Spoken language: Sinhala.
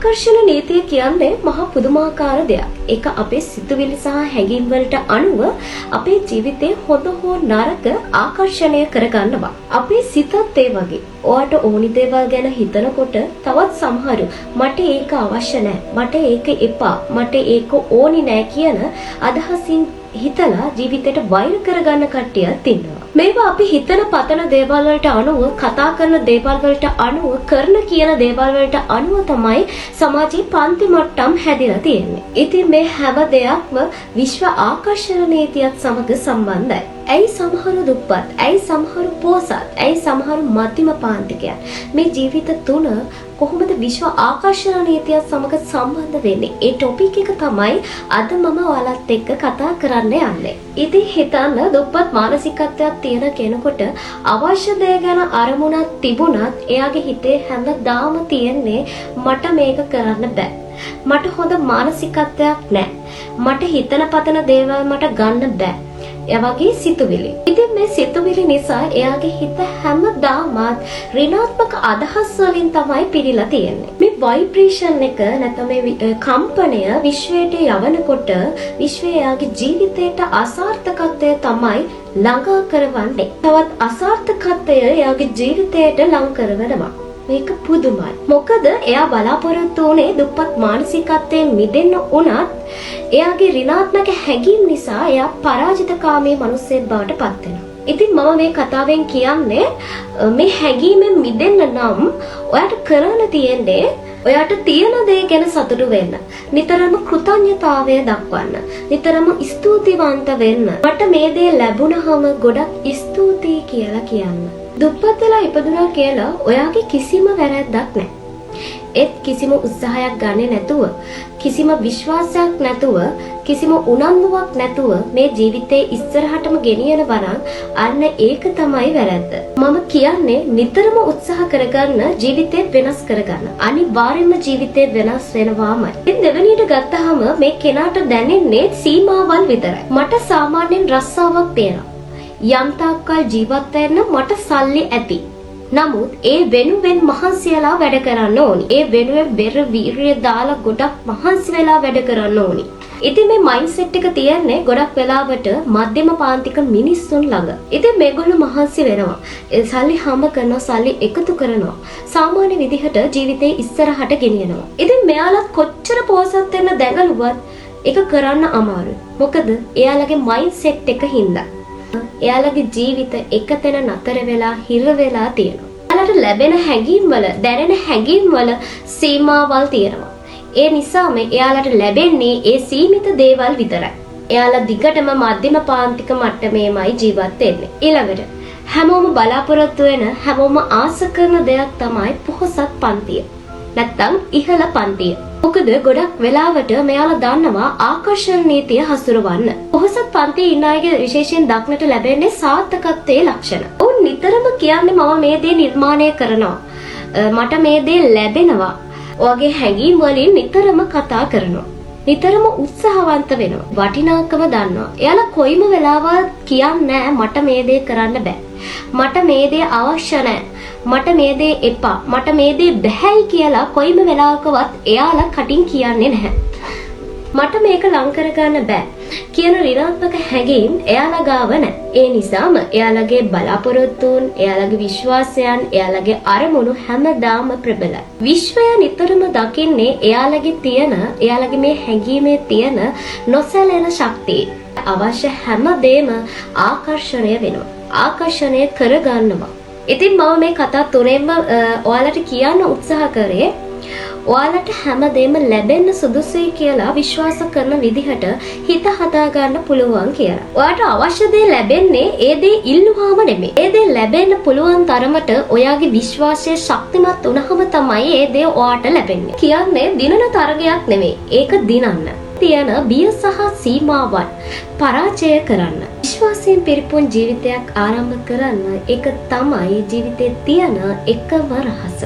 ආකර්ෂණ නීතිය කියන්නේ මහා පුදුමාකාර දෙයක්. ඒක අපේ සිතුවිලි සහ හැඟීම් වලට අනුව අපේ ජීවිතේ හොඳ හෝ නරක ආකර්ෂණය කරගන්නවා. අපේ සිතත් ඒ වගේ. ඔයාට ඕනි දේවල් ගැන හිතනකොට තවත් සමහරු මට ඒක අවශ්‍ය නැහැ. මට ඒක එපා. මට ඒක ඕනි නැහැ කියන අදහසින් හිතලා ජීවිතේට වෛර කරගන්න කට්ටියක් ඉන්නවා. මේවා අපි හිතන පතන දේවල් වලට අනුව, කතා කරන දේවල් වලට අනුව, කරන කියන දේවල් වලට අනුව තමයි සමාජයේ පන්ති මට්ටම් හැදිලා තියෙන්නේ. ඉතින් මේ හැම දෙයක්ම විශ්ව ආකර්ෂණ නීතියත් සමග සම්බන්ධයි. ඇයි සමහරු දුප්පත්? ඇයි සමහරු පොසත්? ඇයි සමහරු මධ්‍යම පාන්තිකයන්? මේ ජීවිත තුන කොහොමද විශ්ව ආකර්ෂණ නීතියත් සමග සම්බන්ධ වෙන්නේ? ඒ ટොපික් එක තමයි අද මම ඔයාලත් එක්ක කතා කරන්න යන්නේ. ඉතින් හිතන්න දුප්පත් මානසිකත්වයක් තියෙන කෙනෙකුට අවශ්‍ය දේ ගැන අරමුණක් තිබුණත් එයාගේ හිතේ හැමදාම තියෙන්නේ මට මේක කරන්න බෑ. මට හොඳ මානසිකත්වයක් නැහැ. මට හිතන පතන දේවල් මට ගන්න බෑ. එයාගේ සිතුවිලි. ඉතින් මේ සිතුවිලි නිසා එයාගේ හිත හැමදාමත් ඍණාත්මක අදහස් වලින් තමයි පිරීලා තියෙන්නේ. මේ ভাইබ්‍රේෂන් එක නැත්නම් මේ කම්පනය විශ්වයට යවනකොට විශ්වය එයාගේ ජීවිතයට අසාර්ථකත්වය තමයි ළඟා කරවන්නේ. තවත් අසාර්ථකත්වය එයාගේ ජීවිතයට ලං කරවනවා. මේක පුදුමයි. මොකද එයා බලාපොරොත්තු වුණේ දුප්පත් මානසිකත්වයෙන් මිදෙන්න උනත් එයාගේ ඍණාත්මක හැඟීම් නිසා එයා පරාජිතකාමී මිනිසෙක් බවට පත් වෙනවා. ඉතින් මම මේ කතාවෙන් කියන්නේ මේ හැඟීමෙන් මිදෙන්න නම් ඔයාට කරන්න තියෙන්නේ ඔයාට තියෙන දේ ගැන සතුටු වෙන්න. නිතරම කෘතඥතාවය දක්වන්න. නිතරම ස්තුතිවන්ත වෙන්න. මට මේ දේ ලැබුණාම ගොඩක් ස්තුතියි කියලා කියන්න. දුප්පත් වෙලා ඉපදුනා කියලා ඔයාගේ කිසිම වැරැද්දක් නැහැ. ඒත් කිසිම උත්සාහයක් ගන්නේ නැතුව, කිසිම විශ්වාසයක් නැතුව, කිසිම උනන්දුවක් නැතුව මේ ජීවිතේ ඉස්සරහටම ගෙනියනවා නම් අන්න ඒක තමයි වැරැද්ද. මම කියන්නේ නිතරම උත්සාහ කරගන්න, ජීවිතේ වෙනස් කරගන්න. අනිවාර්යයෙන්ම ජීවිතේ වෙනස් වෙනවාමයි. ඉතින් දෙවෙනියට ගත්තාම මේ කෙනාට දැනෙන්නේ සීමාවල් විතරයි. මට සාමාන්‍යයෙන් රස්සාවක් තියෙනවා. යම්තාක්කල් ජීවත් වෙන්න මට සල්ලි ඇති. නමුත් ඒ වෙනුවෙන් මහන්සි වෙලා වැඩ කරන්න ඕනි. ඒ වෙනුවෙන් බෙර වීරිය දාලා ගොඩක් මහන්සි වෙලා වැඩ කරන්න ඕනි. ඉතින් මේ මයින්ඩ්සෙට් එක තියන්නේ ගොඩක් වෙලාවට මධ්‍යම පාන්තික මිනිස්සුන් ළඟ. ඉතින් මේගොල්ලෝ මහන්සි වෙනවා. ඒ සල්ලි හම්බ කරනවා, සල්ලි එකතු කරනවා. සාමාන්‍ය විදිහට ජීවිතේ ඉස්සරහට ගෙනියනවා. ඉතින් මෙයාලත් කොච්චර පොහොසත් වෙන්න දැඟලුවත් ඒක කරන්න අමාරුයි. මොකද එයාලගේ මයින්ඩ්සෙට් එක හින්දා. එයාලගේ ජීවිත එකතැන නතර වෙලා හිර වෙලා තියෙනවා. එයාලට ලැබෙන හැඟීම් වල, දැනෙන හැඟීම් වල සීමාවල් තියෙනවා. ඒ නිසාම එයාලට ලැබෙන්නේ ඒ සීමිත දේවල් විතරයි. එයාලා දිගටම මධ්‍යම පාන්තික මට්ටමේමයි ජීවත් වෙන්නේ. ඊළඟට හැමෝම බලාපොරොත්තු වෙන, හැමෝම ආස කරන දෙයක් තමයි පොහොසත් පන්තිය. නැත්තම් ඉහළ පන්තිය. මොකද ගොඩක් වෙලාවට මෙයාලා දන්නවා ආකර්ෂණ නීතිය හසුරවන්න. පොහොසත් පන්තියේ ඉන්න අයගේ විශේෂයෙන් දක්නට ලැබෙන්නේ සාර්ථකත්වයේ ලක්ෂණ. උන් නිතරම කියන්නේ මම මේ දේ නිර්මාණය කරනවා. මට මේ දේ ලැබෙනවා. ඔයගේ හැඟීම් වලින් නිතරම කතා කරනවා. නිතරම උත්සාහවන්ත වෙනවා. වටිනාකම දන්නවා. එයාලා කොයිම වෙලාවවත් කියන්නේ මට මේ දේ කරන්න බෑ. මට මේ දේ අවශ්‍ය නැහැ. මට මේ දේ එපා. මට මේ දේ බැහැයි කියලා කොයිම වෙලාවකවත් එයාලා කටින් කියන්නේ නැහැ. මට මේක ලං කරගන්න බෑ කියන ඍණාත්මක හැඟීම් එයාලා ගාව නැහැ. ඒ නිසාම එයාලගේ බලාපොරොත්තුන්, එයාලගේ විශ්වාසයන්, එයාලගේ අරමුණු හැමදාම ප්‍රබලයි. විශ්වය නිතරම දකින්නේ එයාලගේ තියෙන, එයාලගේ මේ හැඟීමේ තියෙන නොසැලෙන ශක්තිය. අවශ්‍ය හැම දෙම ආකර්ෂණය වෙනවා. ආකර්ෂණය කරගන්නවා. ඉතින් මම මේ කතා තුනෙන්ම ඔයාලට කියන්න උත්සාහ කරේ ඔයාලට හැමදේම ලැබෙන්න සුදුසුයි කියලා විශ්වාස කරන විදිහට හිත හදාගන්න පුළුවන් කියලා. ඔයාට අවශ්‍ය දේ ලැබෙන්නේ ඒ දේ ඉල්ලුවාම නෙමෙයි. ඒ දේ ලැබෙන්න පුළුවන් තරමට ඔයාගේ විශ්වාසය ශක්තිමත් වුණාම තමයි ඒ දේ ඔයාට ලැබෙන්නේ. කියන්නේ දිනන තරගයක් නෙමෙයි. ඒක දිනන්න. තියෙන බිය සහ සීමාවන් පරාජය කරන්න. විශ්වාසයෙන් පිරිපුන් ජීවිතයක් ආරම්භ කරන්න. ඒක තමයි ජීවිතේ තියෙන එකම රහස.